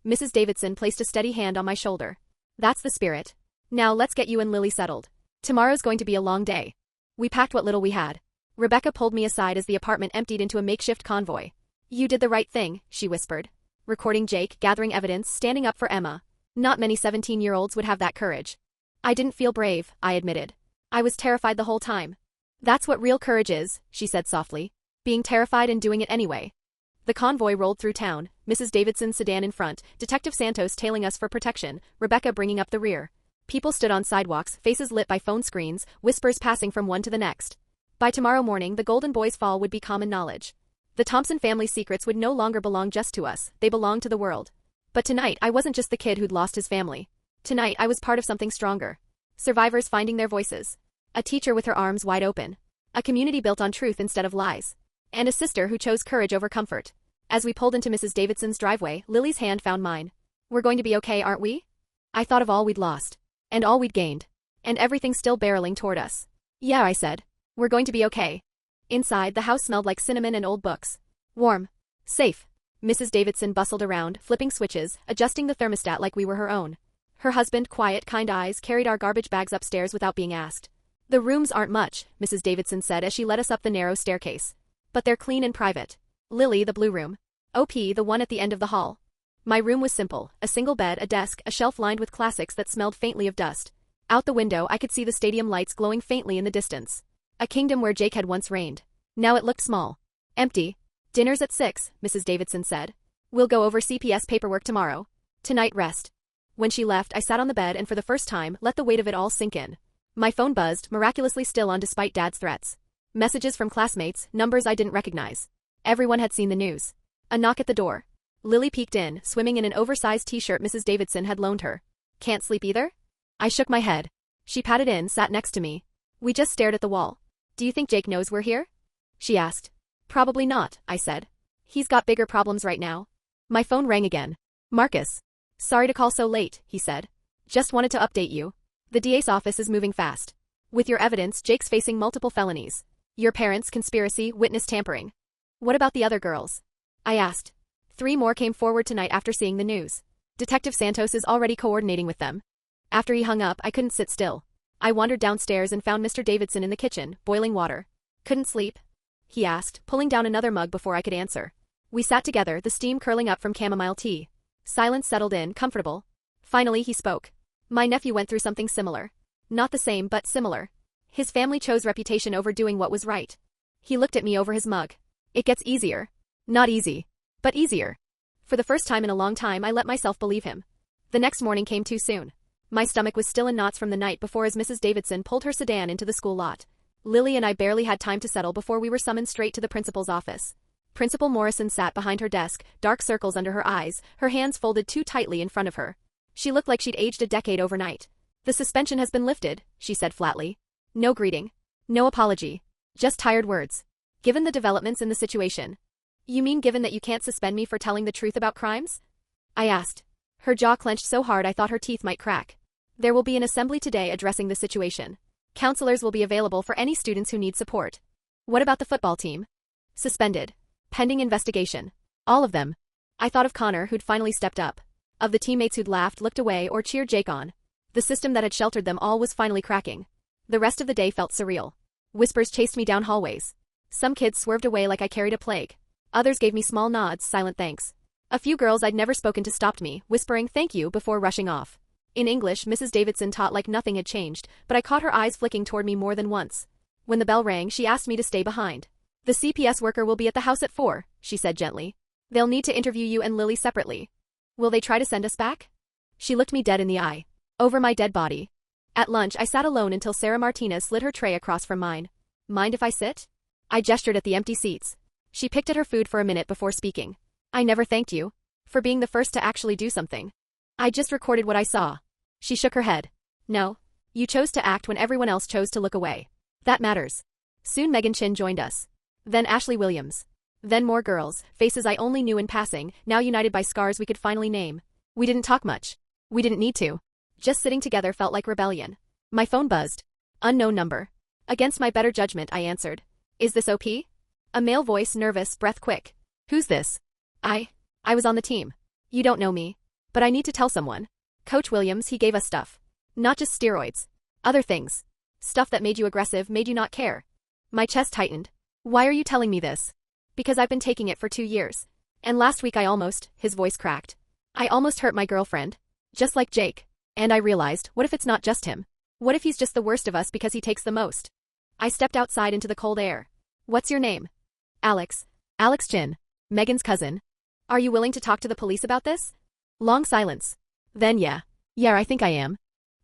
Mrs. Davidson placed a steady hand on my shoulder. That's the spirit. Now let's get you and Lily settled. Tomorrow's going to be a long day. We packed what little we had. Rebecca pulled me aside as the apartment emptied into a makeshift convoy. You did the right thing, she whispered. Recording Jake, gathering evidence, standing up for Emma. Not many 17-year-olds would have that courage. I didn't feel brave, I admitted. I was terrified the whole time. That's what real courage is, she said softly. Being terrified and doing it anyway. The convoy rolled through town, Mrs. Davidson's sedan in front, Detective Santos tailing us for protection, Rebecca bringing up the rear. People stood on sidewalks, faces lit by phone screens, whispers passing from one to the next. By tomorrow morning, the Golden Boys' fall would be common knowledge. The Thompson family's secrets would no longer belong just to us, they belonged to the world. But tonight, I wasn't just the kid who'd lost his family. Tonight, I was part of something stronger. Survivors finding their voices. A teacher with her arms wide open. A community built on truth instead of lies. And a sister who chose courage over comfort. As we pulled into Mrs. Davidson's driveway, Lily's hand found mine. We're going to be okay, aren't we? I thought of all we'd lost. And all we'd gained. And everything still barreling toward us. Yeah, I said. We're going to be okay. Inside, the house smelled like cinnamon and old books. Warm. Safe. Mrs. Davidson bustled around, flipping switches, adjusting the thermostat like we were her own. Her husband, quiet, kind eyes, carried our garbage bags upstairs without being asked. The rooms aren't much, Mrs. Davidson said as she led us up the narrow staircase. But they're clean and private. Lily, the blue room. OP, the one at the end of the hall. My room was simple, a single bed, a desk, a shelf lined with classics that smelled faintly of dust. Out the window I could see the stadium lights glowing faintly in the distance. A kingdom where Jake had once reigned. Now it looked small. Empty. Dinner's at 6, Mrs. Davidson said. We'll go over CPS paperwork tomorrow. Tonight rest. When she left, I sat on the bed and for the first time, let the weight of it all sink in. My phone buzzed, miraculously still on despite Dad's threats. Messages from classmates, numbers I didn't recognize. Everyone had seen the news. A knock at the door. Lily peeked in, swimming in an oversized t-shirt Mrs. Davidson had loaned her. Can't sleep either? I shook my head. She patted in, sat next to me. We just stared at the wall. Do you think Jake knows we're here? She asked. Probably not, I said. He's got bigger problems right now. My phone rang again. Marcus. Sorry to call so late, he said. Just wanted to update you. The DA's office is moving fast. With your evidence, Jake's facing multiple felonies. Your parents, conspiracy, witness tampering. What about the other girls? I asked. 3 more came forward tonight after seeing the news. Detective Santos is already coordinating with them. After he hung up, I couldn't sit still. I wandered downstairs and found Mr. Davidson in the kitchen, boiling water. Couldn't sleep. he asked, pulling down another mug before I could answer. We sat together, the steam curling up from chamomile tea. Silence settled in, comfortable. Finally he spoke. My nephew went through something similar. Not the same, but similar. His family chose reputation over doing what was right. He looked at me over his mug. It gets easier. Not easy, but easier. For the first time in a long time I let myself believe him. The next morning came too soon. My stomach was still in knots from the night before as Mrs. Davidson pulled her sedan into the school lot. Lily and I barely had time to settle before we were summoned straight to the principal's office. Principal Morrison sat behind her desk, dark circles under her eyes, her hands folded too tightly in front of her. She looked like she'd aged a decade overnight. The suspension has been lifted, she said flatly. No greeting. No apology. Just tired words. Given the developments in the situation. You mean given that you can't suspend me for telling the truth about crimes? I asked. Her jaw clenched so hard I thought her teeth might crack. There will be an assembly today addressing the situation. Counselors will be available for any students who need support. What about the football team? Suspended. Pending investigation. All of them. I thought of Connor, who'd finally stepped up. Of the teammates who'd laughed, looked away, or cheered Jake on. The system that had sheltered them all was finally cracking. The rest of the day felt surreal. Whispers chased me down hallways. Some kids swerved away like I carried a plague. Others gave me small nods, silent thanks. A few girls I'd never spoken to stopped me, whispering thank you before rushing off. In English, Mrs. Davidson taught like nothing had changed, but I caught her eyes flicking toward me more than once. When the bell rang, she asked me to stay behind. The CPS worker will be at the house at 4, she said gently. They'll need to interview you and Lily separately. Will they try to send us back? She looked me dead in the eye. Over my dead body. At lunch, I sat alone until Sarah Martinez slid her tray across from mine. Mind if I sit? I gestured at the empty seats. She picked at her food for a minute before speaking. I never thanked you. For being the first to actually do something. I just recorded what I saw. She shook her head. No. You chose to act when everyone else chose to look away. That matters. Soon Megan Chin joined us. Then Ashley Williams. Then more girls, faces I only knew in passing, now united by scars we could finally name. We didn't talk much. We didn't need to. Just sitting together felt like rebellion. My phone buzzed. Unknown number. Against my better judgment, I answered. Is this OP? A male voice, nervous, breath quick. Who's this? I was on the team. You don't know me. But I need to tell someone. Coach Williams, he gave us stuff. Not just steroids. Other things. Stuff that made you aggressive, made you not care. My chest tightened. Why are you telling me this? Because I've been taking it for 2 years. And last week his voice cracked. I almost hurt my girlfriend. Just like Jake. And I realized, what if it's not just him? What if he's just the worst of us because he takes the most? I stepped outside into the cold air. What's your name? Alex. Alex Chin. Megan's cousin. Are you willing to talk to the police about this? Long silence. Then yeah, I think I am.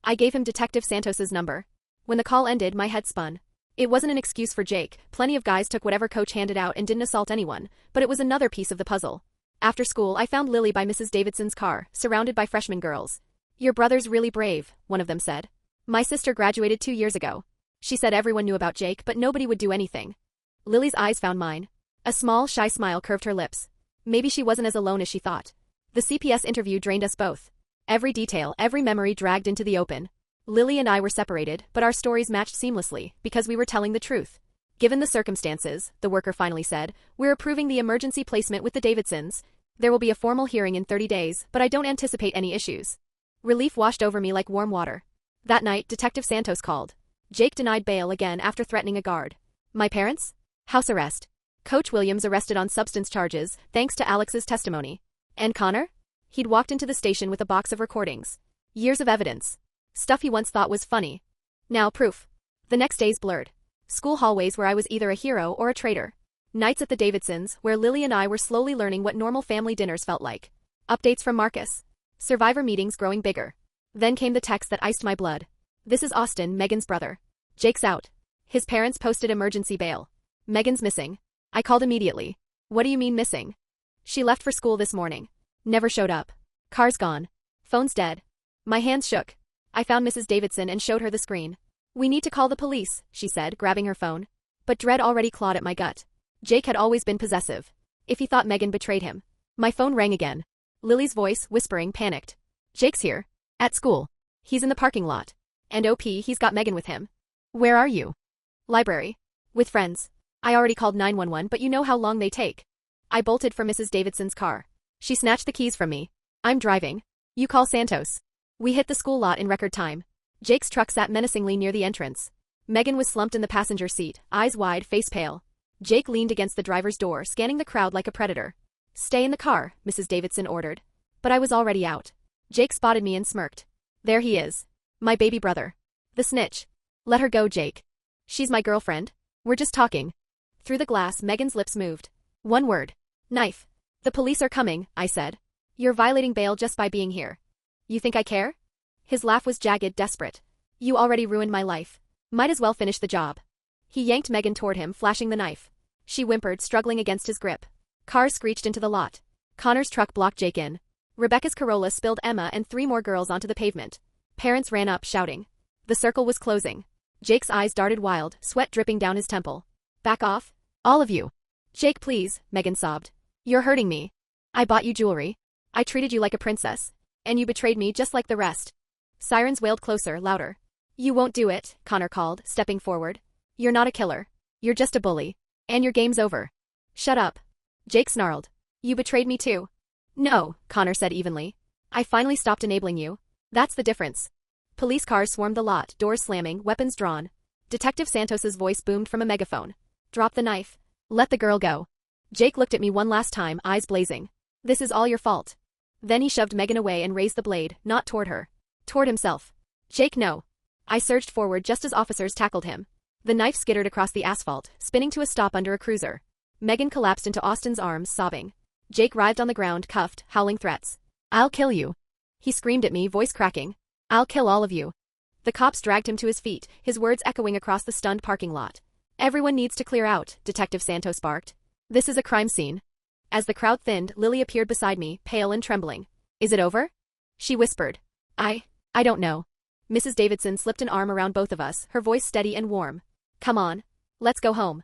I gave him Detective Santos's number. When the call ended, my head spun. It wasn't an excuse for Jake, plenty of guys took whatever coach handed out and didn't assault anyone, but it was another piece of the puzzle. After school, I found Lily by Mrs. Davidson's car, surrounded by freshman girls. Your brother's really brave, one of them said. My sister graduated 2 years ago. She said everyone knew about Jake, but nobody would do anything. Lily's eyes found mine. A small, shy smile curved her lips. Maybe she wasn't as alone as she thought. The CPS interview drained us both. Every detail, every memory dragged into the open. Lily and I were separated, but our stories matched seamlessly, because we were telling the truth. Given the circumstances, the worker finally said, we're approving the emergency placement with the Davidsons. There will be a formal hearing in 30 days, but I don't anticipate any issues. Relief washed over me like warm water. That night, Detective Santos called. Jake denied bail again after threatening a guard. My parents? House arrest. Coach Williams arrested on substance charges, thanks to Alex's testimony. And Connor? He'd walked into the station with a box of recordings. Years of evidence. Stuff he once thought was funny. Now proof. The next days blurred. School hallways where I was either a hero or a traitor. Nights at the Davidsons, where Lily and I were slowly learning what normal family dinners felt like. Updates from Marcus. Survivor meetings growing bigger. Then came the text that iced my blood. This is Austin, Megan's brother. Jake's out. His parents posted emergency bail. Megan's missing. I called immediately. What do you mean missing? She left for school this morning. Never showed up. Car's gone. Phone's dead. My hands shook. I found Mrs. Davidson and showed her the screen. We need to call the police, she said, grabbing her phone. But dread already clawed at my gut. Jake had always been possessive. If he thought Megan betrayed him. My phone rang again. Lily's voice, whispering, panicked. Jake's here. At school. He's in the parking lot. And OP, he's got Megan with him. Where are you? Library. With friends. I already called 911, but you know how long they take. I bolted for Mrs. Davidson's car. She snatched the keys from me. I'm driving. You call Santos. We hit the school lot in record time. Jake's truck sat menacingly near the entrance. Megan was slumped in the passenger seat, eyes wide, face pale. Jake leaned against the driver's door, scanning the crowd like a predator. "Stay in the car," Mrs. Davidson ordered. But I was already out. Jake spotted me and smirked. "There he is. My baby brother. The snitch. Let her go, Jake. She's my girlfriend. We're just talking." Through the glass, Megan's lips moved. One word. "Knife." "The police are coming," I said. "You're violating bail just by being here. You think I care?" His laugh was jagged, desperate. "You already ruined my life. Might as well finish the job." He yanked Megan toward him, flashing the knife. She whimpered, struggling against his grip. Cars screeched into the lot. Connor's truck blocked Jake in. Rebecca's Corolla spilled Emma and 3 more girls onto the pavement. Parents ran up, shouting. The circle was closing. Jake's eyes darted wild, sweat dripping down his temple. "Back off. All of you." "Jake, please," Megan sobbed. "You're hurting me. I bought you jewelry. I treated you like a princess. And you betrayed me just like the rest." Sirens wailed closer, louder. "You won't do it," Connor called, stepping forward. "You're not a killer. You're just a bully. And your game's over." "Shut up." Jake snarled. "You betrayed me too." "No," Connor said evenly. "I finally stopped enabling you. That's the difference." Police cars swarmed the lot, doors slamming, weapons drawn. Detective Santos's voice boomed from a megaphone. "Drop the knife. Let the girl go." Jake looked at me one last time, eyes blazing. "This is all your fault." Then he shoved Megan away and raised the blade, not toward her. Toward himself. "Jake, no." I surged forward just as officers tackled him. The knife skittered across the asphalt, spinning to a stop under a cruiser. Megan collapsed into Austin's arms, sobbing. Jake writhed on the ground, cuffed, howling threats. "I'll kill you." He screamed at me, voice cracking. "I'll kill all of you." The cops dragged him to his feet, his words echoing across the stunned parking lot. "Everyone needs to clear out," Detective Santos barked. "This is a crime scene." As the crowd thinned, Lily appeared beside me, pale and trembling. "Is it over?" She whispered. I don't know." Mrs. Davidson slipped an arm around both of us, her voice steady and warm. "Come on. Let's go home."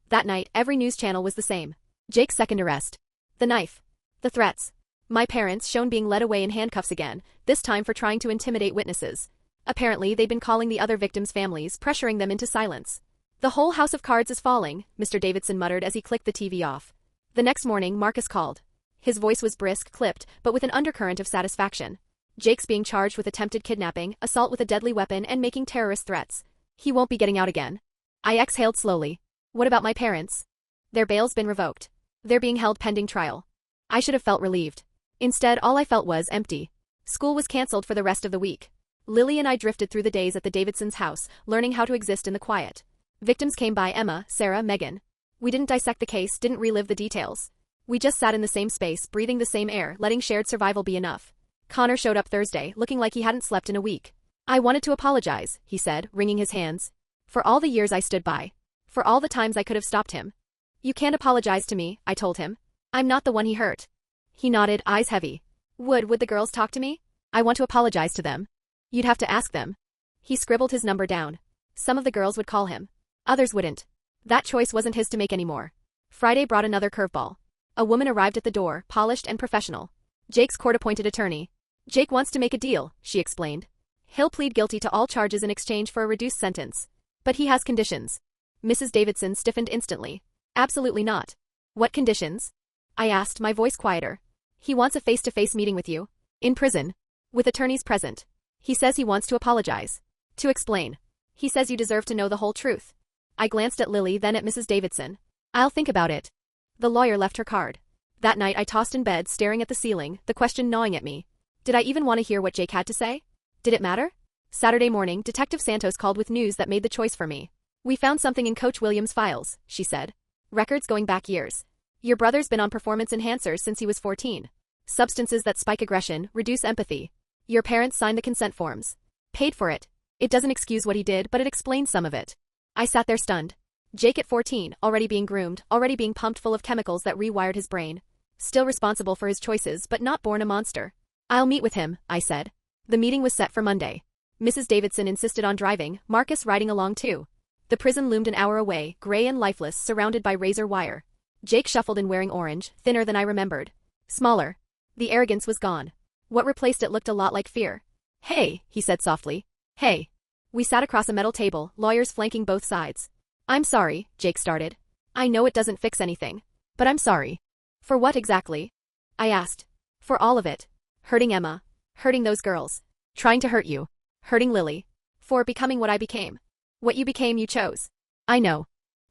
That night, every news channel was the same. Jake's second arrest. The knife. The threats. My parents shown being led away in handcuffs again, this time for trying to intimidate witnesses. Apparently, they'd been calling the other victims' families, pressuring them into silence. "The whole house of cards is falling," Mr. Davidson muttered as he clicked the TV off. The next morning, Marcus called. His voice was brisk, clipped, but with an undercurrent of satisfaction. Jake's being charged with attempted kidnapping, assault with a deadly weapon, and making terrorist threats. He won't be getting out again. I exhaled slowly. What about my parents? Their bail's been revoked. They're being held pending trial. I should have felt relieved. Instead, all I felt was empty. School was canceled for the rest of the week. Lily and I drifted through the days at the Davidsons' house, learning how to exist in the quiet. Victims came by: Emma, Sarah, Megan. We didn't dissect the case, didn't relive the details. We just sat in the same space, breathing the same air, letting shared survival be enough. Connor showed up Thursday, looking like he hadn't slept in a week. "I wanted to apologize," he said, wringing his hands. "For all the years I stood by. For all the times I could have stopped him." "You can't apologize to me," I told him. "I'm not the one he hurt." He nodded, eyes heavy. Would the girls talk to me? "I want to apologize to them." "You'd have to ask them." He scribbled his number down. Some of the girls would call him. Others wouldn't. That choice wasn't his to make anymore. Friday brought another curveball. A woman arrived at the door, polished and professional. Jake's court-appointed attorney. "Jake wants to make a deal," she explained. "He'll plead guilty to all charges in exchange for a reduced sentence. But he has conditions." Mrs. Davidson stiffened instantly. "Absolutely not." "What conditions?" I asked, my voice quieter. "He wants a face-to-face meeting with you. In prison. With attorneys present. He says he wants to apologize. To explain. He says you deserve to know the whole truth." I glanced at Lily, then at Mrs. Davidson. "I'll think about it." The lawyer left her card. That night I tossed in bed, staring at the ceiling, the question gnawing at me. Did I even want to hear what Jake had to say? Did it matter? Saturday morning, Detective Santos called with news that made the choice for me. "We found something in Coach Williams' files," she said. "Records going back years. Your brother's been on performance enhancers since he was 14. Substances that spike aggression, reduce empathy. Your parents signed the consent forms. Paid for it. It doesn't excuse what he did, but it explains some of it." I sat there stunned. Jake at 14, already being groomed, already being pumped full of chemicals that rewired his brain. Still responsible for his choices, but not born a monster. "I'll meet with him," I said. The meeting was set for Monday. Mrs. Davidson insisted on driving, Marcus riding along too. The prison loomed an hour away, gray and lifeless, surrounded by razor wire. Jake shuffled in wearing orange, thinner than I remembered. Smaller. The arrogance was gone. What replaced it looked a lot like fear. "Hey," he said softly. "Hey." We sat across a metal table, lawyers flanking both sides. "I'm sorry," Jake started. "I know it doesn't fix anything. But I'm sorry." "For what exactly?" I asked. "For all of it. Hurting Emma. Hurting those girls. Trying to hurt you. Hurting Lily. For becoming what I became. What you became you chose." "I know."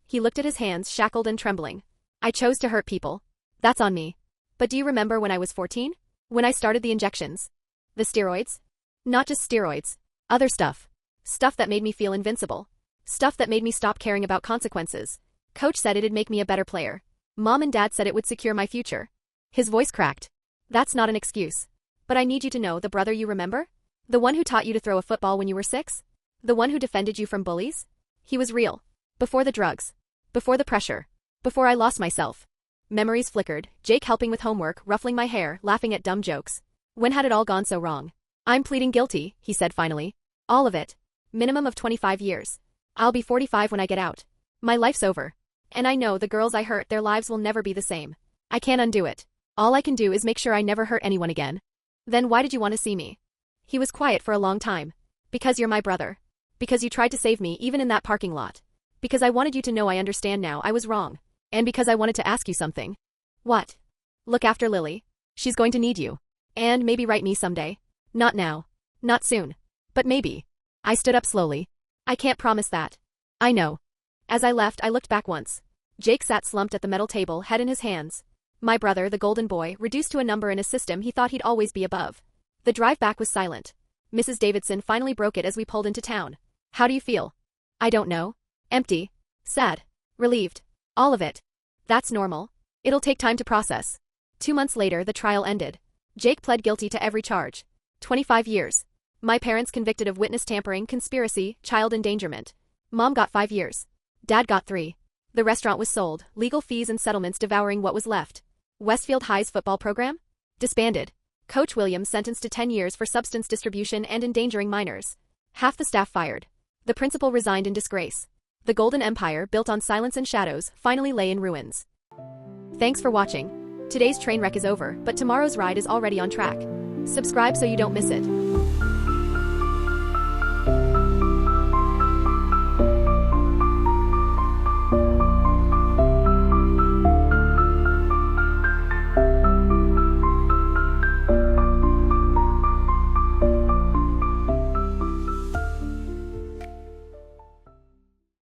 He looked at his hands, shackled and trembling. I chose to hurt people. That's on me. But do you remember when I was 14? When I started the injections? The steroids? Not just steroids. Other stuff. Stuff that made me feel invincible. Stuff that made me stop caring about consequences. Coach said it'd make me a better player. Mom and Dad said it would secure my future. His voice cracked. That's not an excuse. But I need you to know the brother you remember? The one who taught you to throw a football when you were 6? The one who defended you from bullies? He was real. Before the drugs. Before the pressure. Before I lost myself. Memories flickered, Jake helping with homework, ruffling my hair, laughing at dumb jokes. When had it all gone so wrong? I'm pleading guilty, he said finally. All of it. Minimum of 25 years. I'll be 45 when I get out. My life's over. And I know the girls I hurt, their lives will never be the same. I can't undo it. All I can do is make sure I never hurt anyone again. Then why did you want to see me? He was quiet for a long time. Because you're my brother. Because you tried to save me even in that parking lot. Because I wanted you to know I understand now I was wrong. And because I wanted to ask you something. What? Look after Lily. She's going to need you. And maybe write me someday. Not now. Not soon. But maybe. I stood up slowly. I can't promise that. I know. As I left, I looked back once. Jake sat slumped at the metal table, head in his hands. My brother, the golden boy, reduced to a number in a system he thought he'd always be above. The drive back was silent. Mrs. Davidson finally broke it as we pulled into town. How do you feel? I don't know. Empty. Sad. Relieved. All of it. That's normal. It'll take time to process. 2 months later, the trial ended. Jake pled guilty to every charge. 25 years. My parents convicted of witness tampering, conspiracy, child endangerment. Mom got 5 years. Dad got 3. The restaurant was sold, legal fees and settlements devouring what was left. Westfield High's football program? Disbanded. Coach Williams sentenced to 10 years for substance distribution and endangering minors. Half the staff fired. The principal resigned in disgrace. The Golden Empire, built on silence and shadows, finally lay in ruins. Thanks for watching. Today's train wreck is over, but tomorrow's ride is already on track. Subscribe so you don't miss it.